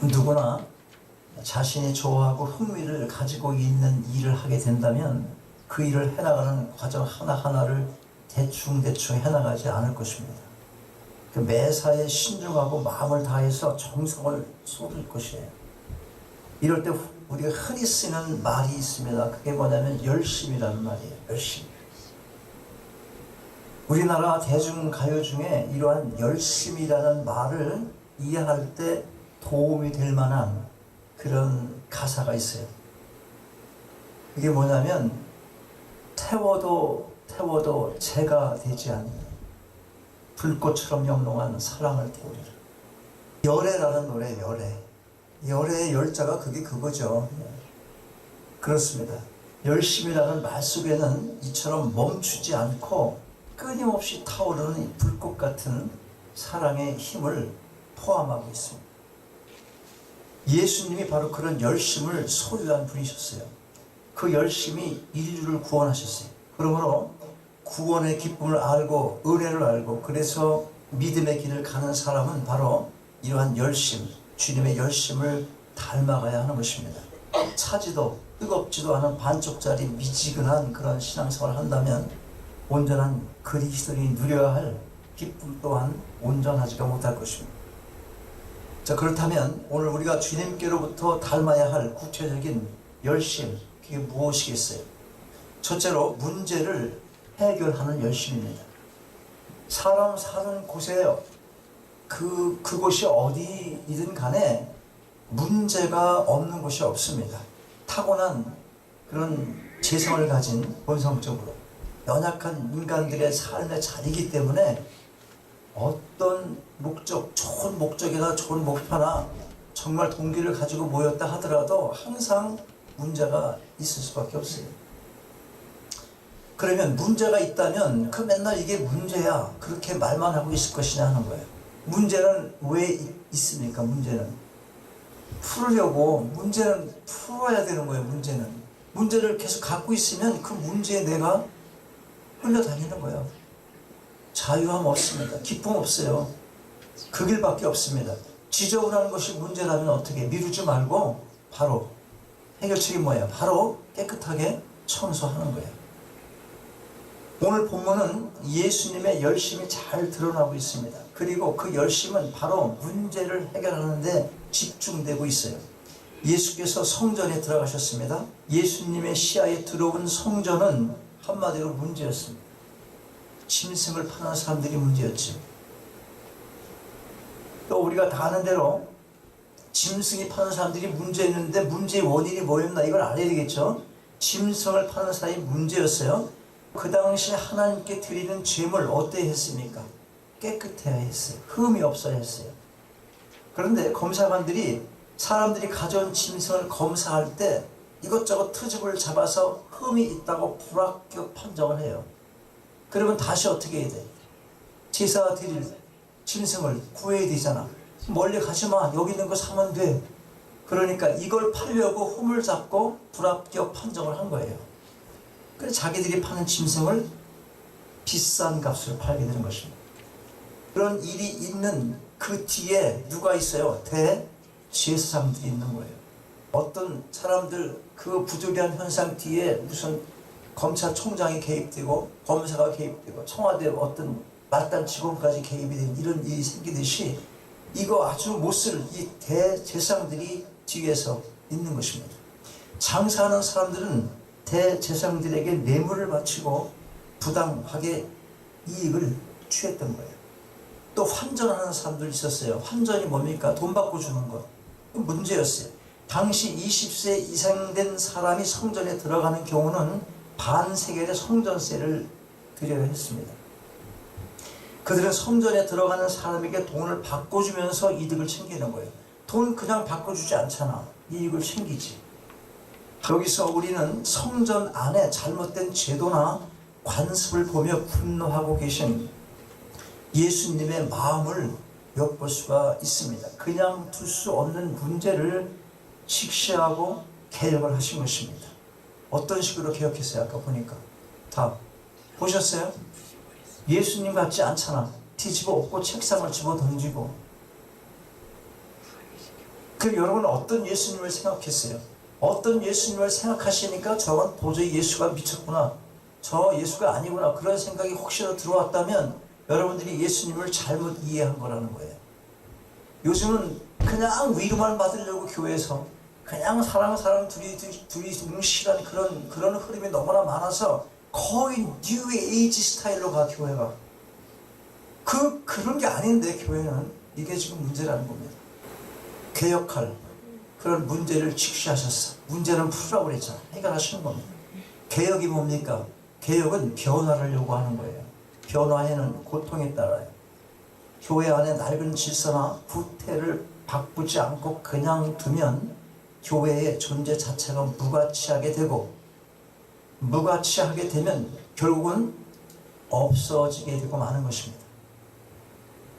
누구나 자신이 좋아하고 흥미를 가지고 있는 일을 하게 된다면 그 일을 해나가는 과정 하나하나를 대충 해나가지 않을 것입니다. 그 매사에 신중하고 마음을 다해서 정성을 쏟을 것이에요. 이럴 때 우리가 흔히 쓰는 말이 있습니다. 그게 뭐냐면 열심이라는 말이에요. 열심. 우리나라 대중가요 중에 이러한 열심이라는 말을 이해할 때 도움이 될 만한 그런 가사가 있어요. 이게 뭐냐면 태워도 재가 되지 않는 불꽃처럼 영롱한 사랑을 태우리라. 열애라는 노래, 열애. 열애의 열자가 그거죠. 그렇습니다. 열심이라는 말 속에는 이처럼 멈추지 않고 끊임없이 타오르는 불꽃 같은 사랑의 힘을 포함하고 있습니다. 예수님이 바로 그런 열심을 소유한 분이셨어요. 그 열심이 인류를 구원하셨어요. 그러므로 구원의 기쁨을 알고 은혜를 알고 그래서 믿음의 길을 가는 사람은 바로 이러한 열심, 주님의 열심을 닮아가야 하는 것입니다. 차지도 뜨겁지도 않은 반쪽짜리 미지근한 그런 신앙생활을 한다면 온전한 그리스도인이 누려야 할 기쁨 또한 온전하지가 못할 것입니다. 자, 그렇다면 오늘 우리가 주님께로부터 닮아야 할 구체적인 열심, 그게 무엇이겠어요? 첫째로 문제를 해결하는 열심입니다. 사람 사는 곳에 그곳이 어디이든 간에 문제가 없는 곳이 없습니다. 타고난 그런 재성을 가진 본성적으로 연약한 인간들의 삶의 자리이기 때문에 어떤 목적, 좋은 목적이나 좋은 목표나 정말 동기를 가지고 모였다 하더라도 항상 문제가 있을 수밖에 없어요. 그러면 문제가 있다면 그 맨날 이게 문제야 그렇게 말만 하고 있을 것이냐 하는 거예요. 문제는 왜 있습니까? 문제는 풀으려고 문제는 풀어야 되는 거예요. 문제를 계속 갖고 있으면 그 문제에 내가 흘러다니는 거예요. 자유함 없습니다. 기쁨 없어요. 그 길밖에 없습니다. 지저분한 것이 문제라면 어떻게 미루지 말고 바로 해결책이 뭐예요? 바로 깨끗하게 청소하는 거예요. 오늘 본문은 예수님의 열심이 잘 드러나고 있습니다. 그리고 그 열심은 바로 문제를 해결하는 데 집중되고 있어요. 예수께서 성전에 들어가셨습니다. 예수님의 시야에 들어온 성전은 한마디로 문제였습니다. 짐승을 파는 사람들이 문제였죠. 또 우리가 다 아는 대로 짐승이 파는 사람들이 문제였는데 문제의 원인이 뭐였나 이걸 알아야 되겠죠. 짐승을 파는 사람이 문제였어요. 그 당시 하나님께 드리는 제물 어때야 했습니까? 깨끗해야 했어요. 흠이 없어야 했어요. 그런데 검사관들이 사람들이 가져온 짐승을 검사할 때 이것저것 트집을 잡아서 흠이 있다고 불합격 판정을 해요. 그러면 다시 어떻게 해야 돼? 제사 드릴 짐승을 구해야 되잖아. 멀리 가지마. 여기 있는 거 사면 돼. 그러니까 이걸 팔려고 흠을 잡고 불합격 판정을 한 거예요. 그래서 자기들이 파는 짐승을 비싼 값으로 팔게 되는 것입니다. 그런 일이 있는 그 뒤에 누가 있어요? 대제사장들이 있는 거예요. 어떤 사람들 그 부조리한 현상 뒤에 무슨 검찰총장이 개입되고 검사가 개입되고 청와대 어떤 말단 직원까지 개입이 된 이런 일이 생기듯이 이거 아주 못쓸 이 대제사장들이 뒤에서 있는 것입니다. 장사하는 사람들은 대제사장들에게 뇌물을 바치고 부당하게 이익을 취했던 거예요. 또 환전하는 사람들이 있었어요. 환전이 뭡니까? 돈 받고 주는 것. 문제였어요. 당시 20세 이상 된 사람이 성전에 들어가는 경우는 반세겔의 성전세를 드려야 했습니다. 그들은 성전에 들어가는 사람에게 돈을 바꿔주면서 이득을 챙기는 거예요. 돈 그냥 바꿔주지 않잖아. 이익을 챙기지. 여기서 우리는 성전 안에 잘못된 제도나 관습을 보며 분노하고 계신 예수님의 마음을 엿볼 수가 있습니다. 그냥 둘 수 없는 문제를 직시하고 개혁을 하신 것입니다. 어떤 식으로 개혁했어요? 아까 보니까 다 보셨어요? 예수님 같지 않잖아. 뒤집어 엎고 책상을 집어 던지고 그 여러분은 어떤 예수님을 생각했어요? 어떤 예수님을 생각하시니까 저건 도저히 예수가 미쳤구나, 저 예수가 아니구나, 그런 생각이 혹시나 들어왔다면 여러분들이 예수님을 잘못 이해한 거라는 거예요. 요즘은 그냥 위로만 받으려고 교회에서 그냥 사랑 둘이 뭉실한 그런 흐름이 너무나 많아서 거의 뉴 에이지 스타일로 가, 교회가. 그런 게 아닌데, 교회는 이게 지금 문제라는 겁니다. 개혁할 그런 문제를 직시하셨어. 문제는 풀으라고 그랬잖아. 해결하시는 겁니다. 개혁이 뭡니까? 개혁은 변화를 요구하는 거예요. 변화에는 고통이 따라요. 교회 안에 낡은 질서나 구태를 바꾸지 않고 그냥 두면 교회의 존재 자체가 무가치하게 되고, 무가치하게 되면 결국은 없어지게 되고 마는 것입니다.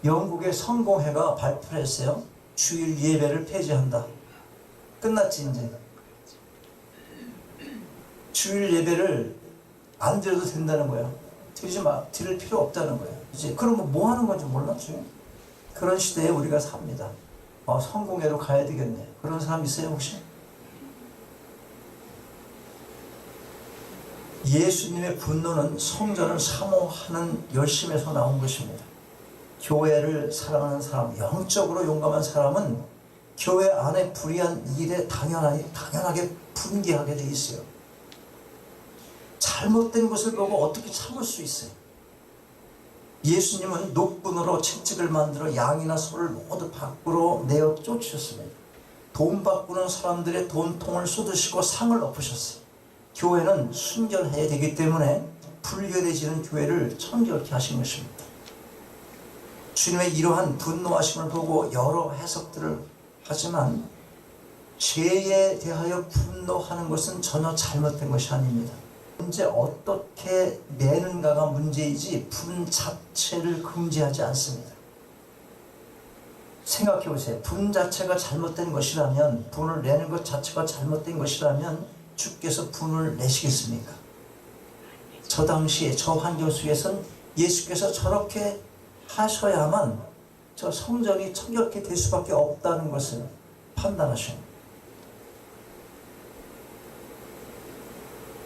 영국의 성공회가 발표를 했어요. 주일 예배를 폐지한다. 끝났지 이제. 주일 예배를 안 드려도 된다는 거야. 드리지 마. 드릴 필요 없다는 거야. 이제 그럼 뭐 하는 건지 몰랐죠. 그런 시대에 우리가 삽니다. 성공회로 가야 되겠네. 그런 사람 있어요 혹시? 예수님의 분노는 성전을 사모하는 열심에서 나온 것입니다. 교회를 사랑하는 사람, 영적으로 용감한 사람은 교회 안에 불의한 일에 당연하게 분개하게 돼 있어요. 잘못된 것을 보고 어떻게 참을 수 있어요? 예수님은 녹분으로 채찍을 만들어 양이나 소를 모두 밖으로 내어 쫓으셨습니다. 돈 바꾸는 사람들의 돈통을 쏟으시고 상을 엎으셨어요. 교회는 순결해야 되기 때문에 불결해지는 교회를 청결케 하신 것입니다. 주님의 이러한 분노하심을 보고 여러 해석들을 하지만, 죄에 대하여 분노하는 것은 전혀 잘못된 것이 아닙니다. 문제 어떻게 내는가가 문제이지 분 자체를 금지하지 않습니다. 생각해 보세요. 분 자체가 잘못된 것이라면, 분을 내는 것 자체가 잘못된 것이라면 주께서 분을 내시겠습니까? 저 당시에 저 환경 속에서는 예수께서 저렇게 하셔야만 저 성전이 청결케 될 수밖에 없다는 것을 판단하십니다.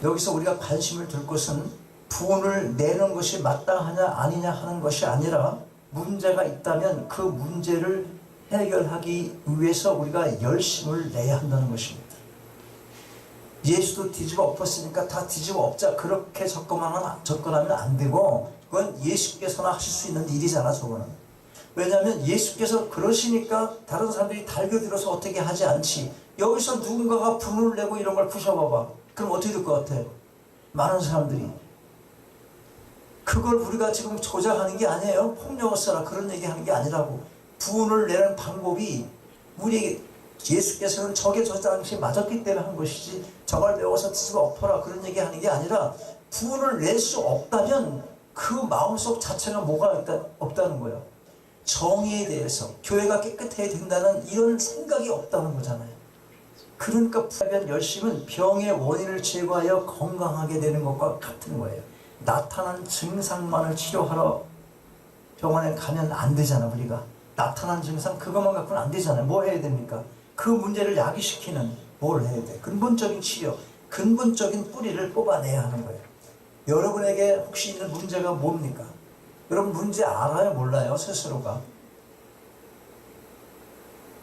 여기서 우리가 관심을 둘 것은 분을 내는 것이 마땅하냐 아니냐 하는 것이 아니라, 문제가 있다면 그 문제를 해결하기 위해서 우리가 열심을 내야 한다는 것입니다. 예수도 뒤집어 엎었으니까 다 뒤집어 엎자, 그렇게 접근하면 안 되고, 그건 예수께서나 하실 수 있는 일이잖아, 저거는. 왜냐하면 예수께서 그러시니까 다른 사람들이 달겨들어서 어떻게 하지 않지. 여기서 누군가가 분을 내고 이런 걸 부셔봐봐. 그럼 어떻게 될 것 같아? 많은 사람들이. 그걸 우리가 지금 조작하는 게 아니에요. 폭력을 써라 그런 얘기하는 게 아니라고. 분을 내는 방법이, 우리에게 예수께서는 저게 저 당시에 맞았기 때문에 한 것이지, 저걸 배워서 뒤집어 엎어라 그런 얘기하는 게 아니라, 분을 낼 수 없다면 그 마음속 자체가 뭐가 없다는 거예요. 정의에 대해서 교회가 깨끗해야 된다는 이런 생각이 없다는 거잖아요. 그러니까 부활한 열심은 병의 원인을 제거하여 건강하게 되는 것과 같은 거예요. 나타난 증상만을 치료하러 병원에 가면 안 되잖아. 우리가 나타난 증상 그것만 갖고는 안 되잖아요. 뭐 해야 됩니까? 그 문제를 야기시키는 뭘 해야 돼? 근본적인 치료, 근본적인 뿌리를 뽑아내야 하는 거예요. 여러분에게 혹시 있는 문제가 뭡니까? 여러분 문제 알아요? 몰라요? 스스로가.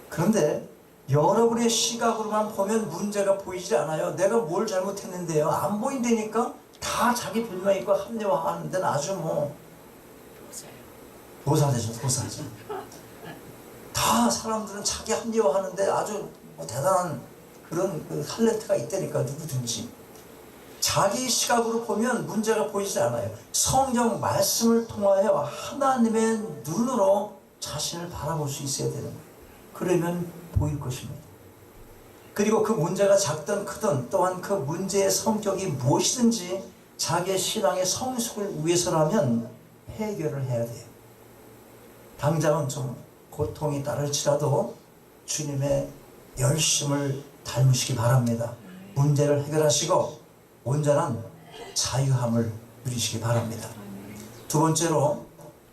그런데 여러분의 시각으로만 보면 문제가 보이지 않아요. 내가 뭘 잘못했는데요? 안 보인다니까? 다 자기 별명 있고 합리화하는 데는 아주 도사되죠. 도사죠. 다 사람들은 자기 합리화하는데 아주 대단한 그런 탤런트가 있다니까, 누구든지. 자기 시각으로 보면 문제가 보이지 않아요. 성경 말씀을 통하여 하나님의 눈으로 자신을 바라볼 수 있어야 되는 거예요. 그러면 보일 것입니다. 그리고 그 문제가 작든 크든, 또한 그 문제의 성격이 무엇이든지 자기의 신앙의 성숙을 위해서라면 해결을 해야 돼요. 당장은 좀 고통이 따를지라도 주님의 열심을 닮으시기 바랍니다. 문제를 해결하시고 온전한 자유함을 누리시기 바랍니다. 두 번째로,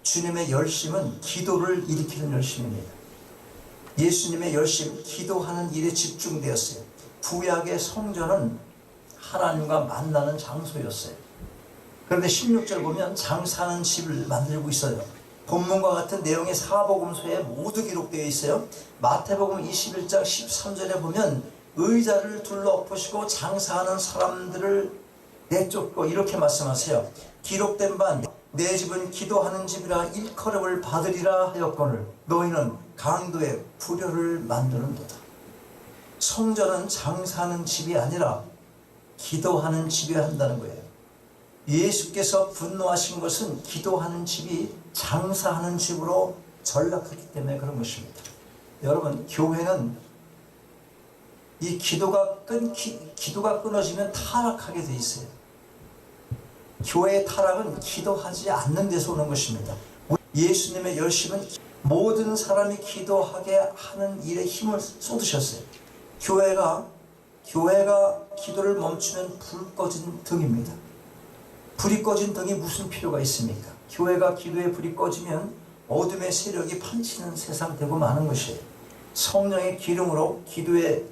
주님의 열심은 기도를 일으키는 열심입니다. 예수님의 열심, 기도하는 일에 집중되었어요. 구약의 성전은 하나님과 만나는 장소였어요. 그런데 16절 보면 장사하는 집을 만들고 있어요. 본문과 같은 내용이 사복음서에 모두 기록되어 있어요. 마태복음 21장 13절에 보면 의자를 둘러 엎으시고 장사하는 사람들을 내쫓고 이렇게 말씀하세요. 기록된 바 내 집은 기도하는 집이라 일컬음을 받으리라 하였거늘 너희는 강도의 불효를 만드는도다. 성전은 장사하는 집이 아니라 기도하는 집이어야 한다는 거예요. 예수께서 분노하신 것은 기도하는 집이 장사하는 집으로 전락했기 때문에 그런 것입니다. 여러분, 교회는 이 기도가 끊어지면 타락하게 돼 있어요. 교회의 타락은 기도하지 않는 데서 오는 것입니다. 예수님의 열심은 모든 사람이 기도하게 하는 일에 힘을 쏟으셨어요. 교회가 기도를 멈추면 불 꺼진 등입니다. 불이 꺼진 등이 무슨 필요가 있습니까? 교회가 기도에 불이 꺼지면 어둠의 세력이 판치는 세상 되고 마는 것이에요. 성령의 기름으로 기도의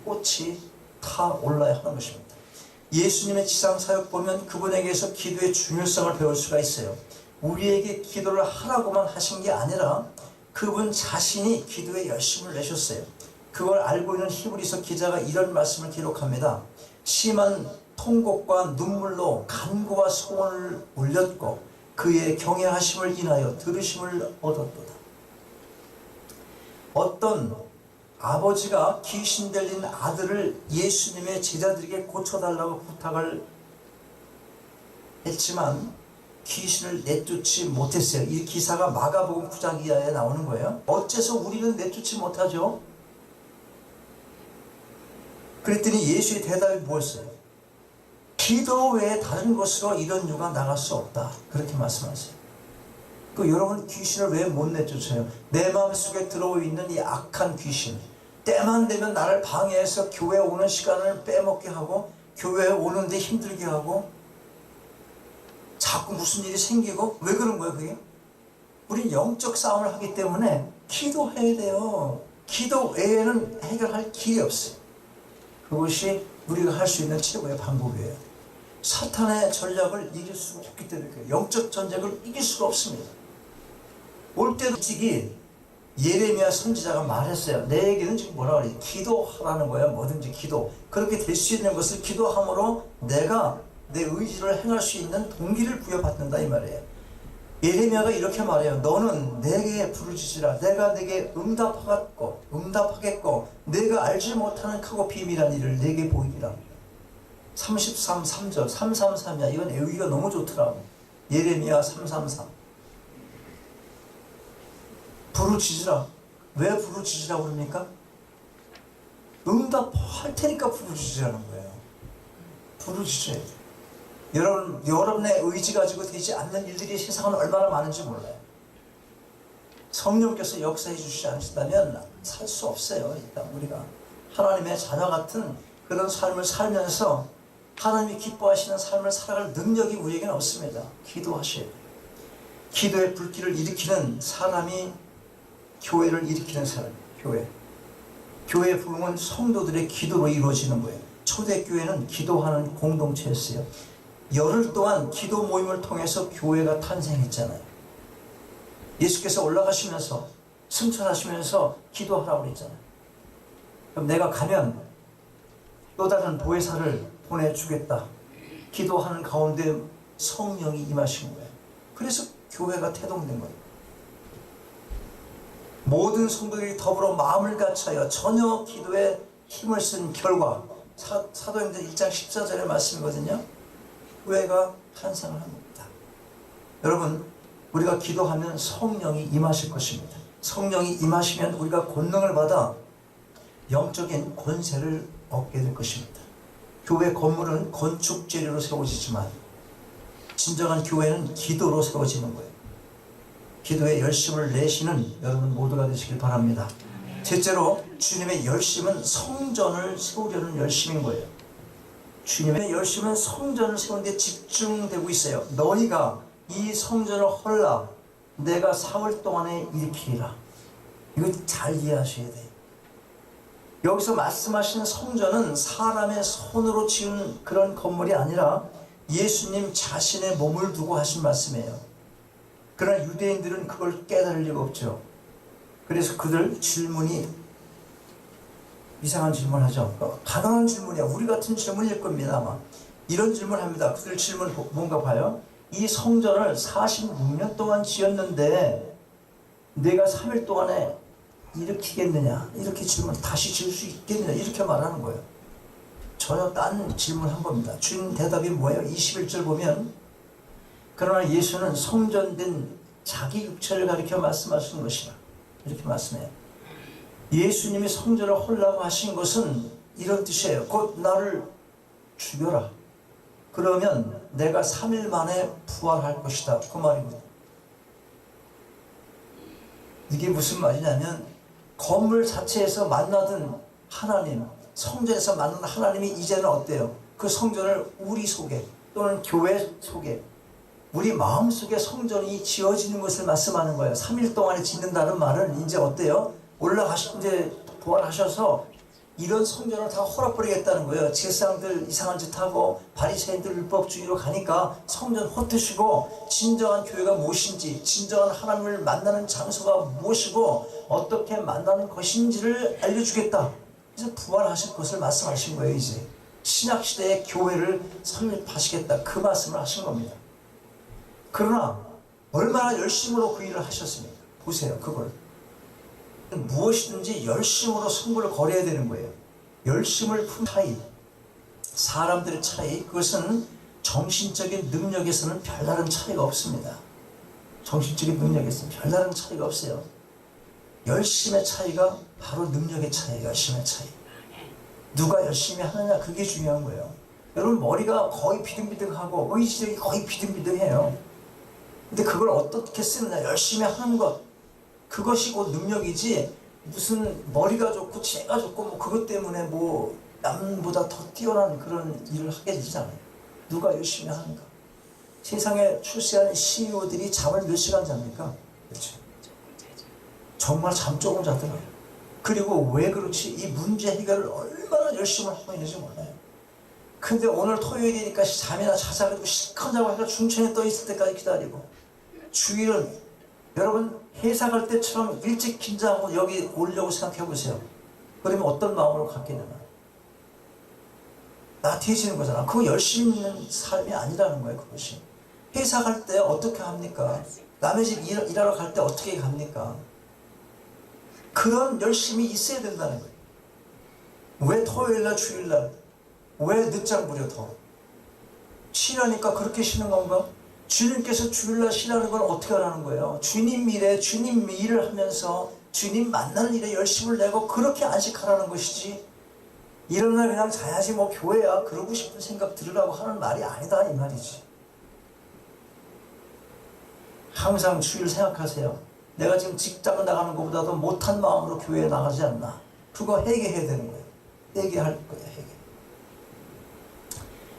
꽃이 타올라야 하는 것입니다. 예수님의 지상사역 보면 그분에게서 기도의 중요성을 배울 수가 있어요. 우리에게 기도를 하라고만 하신 게 아니라 그분 자신이 기도에 열심을 내셨어요. 그걸 알고 있는 히브리서 기자가 이런 말씀을 기록합니다. 심한 통곡과 눈물로 간구와 소원을 올렸고 그의 경외하심을 인하여 들으심을 얻었도다. 어떤 아버지가 귀신 들린 아들을 예수님의 제자들에게 고쳐달라고 부탁을 했지만 귀신을 내쫓지 못했어요. 이 기사가 마가복음 9장 이하에 나오는 거예요. 어째서 우리는 내쫓지 못하죠? 그랬더니 예수의 대답이 뭐였어요? 기도 외에 다른 것으로 이런 유가 나갈 수 없다. 그렇게 말씀하세요. 여러분, 귀신을 왜 못 내쫓아요? 내 마음속에 들어오 있는 이 악한 귀신, 때만 되면 나를 방해해서 교회에 오는 시간을 빼먹게 하고 교회에 오는데 힘들게 하고 자꾸 무슨 일이 생기고, 왜 그런 거예요 그게? 우린 영적 싸움을 하기 때문에 기도해야 돼요. 기도 외에는 해결할 길이 없어요. 그것이 우리가 할 수 있는 최고의 방법이에요. 사탄의 전략을 이길 수가 없기 때문에 영적 전쟁을 이길 수가 없습니다. 올 때도 솔직히 예레미야 선지자가 말했어요. 내게는 지금 뭐라 그래? 기도하라는 거야. 뭐든지 기도. 그렇게 될 수 있는 것을 기도함으로 내가 내 의지를 행할 수 있는 동기를 부여받는다 이 말이에요. 예레미야가 이렇게 말해요. 너는 내게 부르짖으라. 내가 내게 응답하겠고 내가 알지 못하는 크고 비밀한 일을 내게 보이리라. 333절 333이야. 이건 외우기가 너무 좋더라고. 예레미야 333. 부르짖으라. 왜 부르짖으라고 그럽니까? 응답할 테니까 부르짖으라는 거예요. 부르짖어야 돼. 여러분의 의지 가지고 되지 않는 일들이 세상은 얼마나 많은지 몰라요. 성령께서 역사해 주시지 않으신다면 살 수 없어요. 일단 우리가 하나님의 자녀 같은 그런 삶을 살면서 하나님이 기뻐하시는 삶을 살아갈 능력이 우리에게는 없습니다. 기도하셔야 돼요. 기도의 불길을 일으키는 사람이 교회를 일으키는 사람이에요. 교회의 부흥은 성도들의 기도로 이루어지는 거예요. 초대교회는 기도하는 공동체였어요. 열흘 동안 기도 모임을 통해서 교회가 탄생했잖아요. 예수께서 올라가시면서 승천하시면서 기도하라고 그랬잖아요. 그럼 내가 가면 또 다른 보혜사를 보내주겠다. 기도하는 가운데 성령이 임하신 거예요. 그래서 교회가 태동된 거예요. 모든 성도들이 더불어 마음을 같이하여 전혀 기도에 힘을 쓴 결과 사도행전 1장 14절의 말씀이거든요. 교회가 탄생을 한 겁니다. 여러분, 우리가 기도하면 성령이 임하실 것입니다. 성령이 임하시면 우리가 권능을 받아 영적인 권세를 얻게 될 것입니다. 교회 건물은 건축 재료로 세워지지만 진정한 교회는 기도로 세워지는 거예요. 기도에 열심을 내시는 여러분 모두가 되시길 바랍니다. 셋째로, 주님의 열심은 성전을 세우려는 열심인 거예요. 주님의 열심은 성전을 세우는 데 집중되고 있어요. 너희가 이 성전을 헐라 내가 사흘 동안에 일으키리라. 이거 잘 이해하셔야 돼요. 여기서 말씀하시는 성전은 사람의 손으로 지은 그런 건물이 아니라 예수님 자신의 몸을 두고 하신 말씀이에요. 그러나 유대인들은 그걸 깨달을 리가 없죠. 그래서 그들 질문이 이상한 질문을 하죠. 가난한 질문이야. 우리 같은 질문일 겁니다. 아마 이런 질문을 합니다. 그들 질문 뭔가 봐요. 이 성전을 46년 동안 지었는데 내가 3일 동안에 일으키겠느냐, 이렇게 질문 다시 지을 수 있겠느냐, 이렇게 말하는 거예요. 전혀 딴 질문한 겁니다. 주인 대답이 뭐예요? 21절 보면 그러나 예수는 성전된 자기 육체를 가리켜 말씀하시는 것이라 이렇게 말씀해요. 예수님이 성전을 헐라고 하신 것은 이런 뜻이에요. 곧 나를 죽여라. 그러면 내가 3일 만에 부활할 것이다. 그 말입니다. 이게 무슨 말이냐면 건물 자체에서 만나던 하나님, 성전에서 만난 하나님이 이제는 어때요? 그 성전을 우리 속에 또는 교회 속에 우리 마음속에 성전이 지어지는 것을 말씀하는 거예요. 3일 동안에 짓는다는 말은 이제 어때요? 이제 부활하셔서 이런 성전을 다 헐어버리겠다는 거예요. 제사장들 이상한 짓 하고 바리새인들 율법주의로 가니까 성전 헛되시고 진정한 교회가 무엇인지, 진정한 하나님을 만나는 장소가 무엇이고 어떻게 만나는 것인지를 알려주겠다. 그래서 부활하실 것을 말씀하신 거예요. 이제 신약시대의 교회를 설립하시겠다. 그 말씀을 하신 겁니다. 그러나 얼마나 열심으로 그 일을 하셨습니까? 보세요. 그걸 무엇이든지 열심으로 승부를 걸어야 되는 거예요. 열심을 품 차이, 사람들의 차이, 그것은 정신적인 능력에서는 별다른 차이가 없습니다. 정신적인 능력에서는 별다른 차이가 없어요. 열심의 차이가 바로 능력의 차이예요. 열심의 차이. 누가 열심히 하느냐, 그게 중요한 거예요. 여러분 머리가 거의 비등비등하고 의지력이 거의 비등비등해요. 근데 그걸 어떻게 쓰느냐, 열심히 하는 것, 그것이 곧 능력이지 무슨 머리가 좋고 지혜가 좋고 뭐 그것 때문에 뭐 남보다 더 뛰어난 그런 일을 하게 되지 않아요. 누가 열심히 하는가. 세상에 출세한 CEO들이 잠을 몇 시간 잡니까? 그렇죠. 정말 잠 조금 자더라고요. 그리고 왜 그렇지? 이 문제 해결을 얼마나 열심히 하고 있는지 몰라요. 근데 오늘 토요일이니까 잠이나 자자 그리고 실컷 자고 해서 중천에 떠 있을 때까지 기다리고, 주일은 여러분 회사 갈 때처럼 일찍 긴장하고 여기 오려고 생각해 보세요. 그러면 어떤 마음으로 갔겠느냐. 나태해지는 거잖아. 그거 열심히 있는 삶이 아니라는 거예요. 그것이. 회사 갈 때 어떻게 합니까? 남의 집 일하러 갈 때 어떻게 갑니까? 그런 열심이 있어야 된다는 거예요. 왜 토요일날 주일날 왜 늦장 부려 더? 쉬라니까 그렇게 쉬는 건가? 주님께서 주일날 쉬라는 건 어떻게 하라는 거예요? 주님 일에 주님 일을 하면서 주님 만날 일에 열심을 내고 그렇게 안식하라는 것이지, 이런 날 그냥 자야지 뭐 교회야 그러고 싶은 생각 들으라고 하는 말이 아니다 이 말이지. 항상 주일 생각하세요. 내가 지금 직장 나가는 것보다도 못한 마음으로 교회에 나가지 않나. 그거 회개해야 되는 거예요. 회개할 거예요. 회개.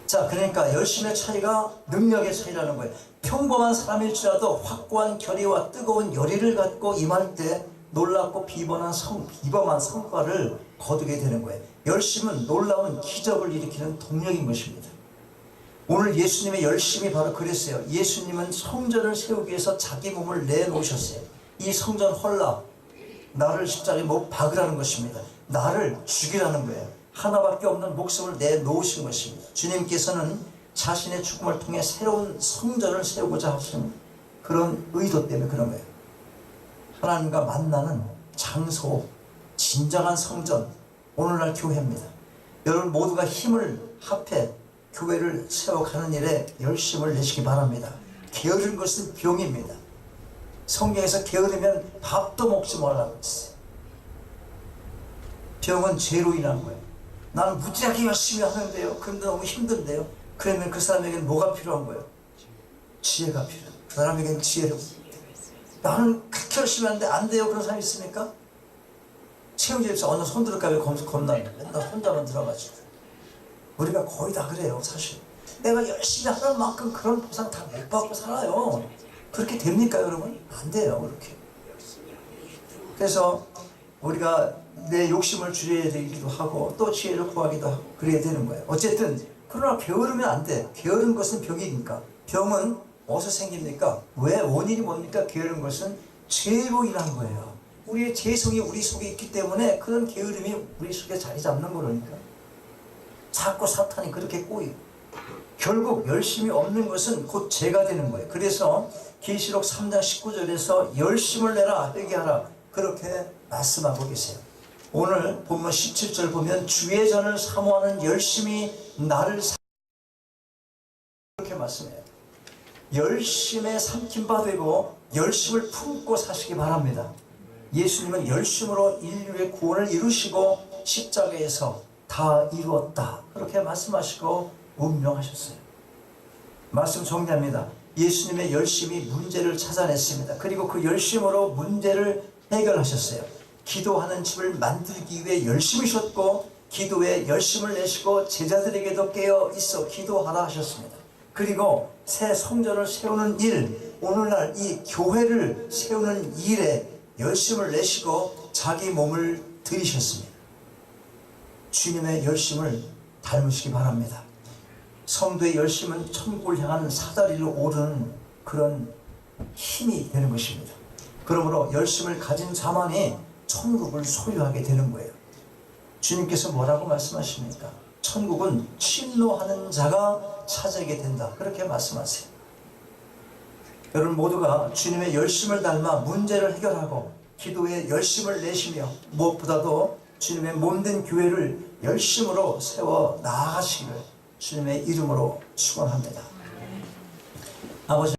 자, 그러니까 열심의 차이가 능력의 차이라는 거예요. 평범한 사람일지라도 확고한 결의와 뜨거운 열의를 갖고 임할 때 놀랍고 비범한 성과를 거두게 되는 거예요. 열심은 놀라운 기적을 일으키는 동력인 것입니다. 오늘 예수님의 열심이 바로 그랬어요. 예수님은 성전을 세우기 위해서 자기 몸을 내놓으셨어요. 이 성전 헐라, 나를 십자가에 못 박으라는 것입니다. 나를 죽이라는 거예요. 하나밖에 없는 목숨을 내놓으신 것입니다. 주님께서는 자신의 죽음을 통해 새로운 성전을 세우고자 하신 그런 의도 때문에 그런 거예요. 하나님과 만나는 장소, 진정한 성전, 오늘날 교회입니다. 여러분 모두가 힘을 합해 교회를 세워가는 일에 열심을 내시기 바랍니다. 게으른 것은 병입니다. 성경에서 게으르면 밥도 먹지 말라고 했어요. 병은 죄로 인한 거예요. 나는 무지하게 열심히 하는데요. 그런데 너무 힘든데요. 그러면 그 사람에게는 뭐가 필요한 거예요? 지혜가 필요해요. 그 사람에게는 지혜를. 나는 그렇게 열심히 하는데 안 돼요. 그런 사람이 있습니까? 채용집에서 어느 손 들을까 왜 겁나 맨날 혼자만 들어가지고. 우리가 거의 다 그래요. 사실 내가 열심히 하는 만큼 그런 보상 다 못 받고 살아요. 그렇게 됩니까 여러분? 안 돼요. 그렇게. 그래서 우리가 내 욕심을 줄여야 되기도 하고 또 지혜를 구하기도 하고 그래야 되는 거예요. 어쨌든 그러나 게으르면 안 돼. 게으른 것은 병이니까. 병은 어디서 생깁니까? 왜 원인이 뭡니까? 게으른 것은 죄로 인한 거예요. 우리의 죄성이 우리 속에 있기 때문에 그런 게으름이 우리 속에 자리 잡는 거니까. 자꾸 사탄이 그렇게 꼬이고 결국 열심이 없는 것은 곧 죄가 되는 거예요. 그래서 계시록 3장 19절에서 열심을 내라 회개하라 그렇게 말씀하고 계세요. 오늘 본문 17절 보면 주의 전을 사모하는 열심이 나를 그렇게 말씀해요. 열심에 삼킨 바 되고 열심을 품고 사시기 바랍니다. 예수님은 열심으로 인류의 구원을 이루시고 십자가에서 다 이루었다 그렇게 말씀하시고 운명하셨어요. 말씀 정리합니다. 예수님의 열심이 문제를 찾아냈습니다. 그리고 그 열심으로 문제를 해결하셨어요. 기도하는 집을 만들기 위해 열심히셨고 기도에 열심을 내시고 제자들에게도 깨어 있어 기도하라 하셨습니다. 그리고 새 성전을 세우는 일, 오늘날 이 교회를 세우는 일에 열심을 내시고 자기 몸을 들이셨습니다. 주님의 열심을 닮으시기 바랍니다. 성도의 열심은 천국을 향하는 사다리로 오르는 그런 힘이 되는 것입니다. 그러므로 열심을 가진 자만이 천국을 소유하게 되는 거예요. 주님께서 뭐라고 말씀하십니까? 천국은 침노하는 자가 차지하게 된다 그렇게 말씀하세요. 여러분 모두가 주님의 열심을 닮아 문제를 해결하고 기도에 열심을 내시며 무엇보다도 주님의 몸된 교회를 열심으로 세워 나아가시기를 주님의 이름으로 축원합니다. 아버지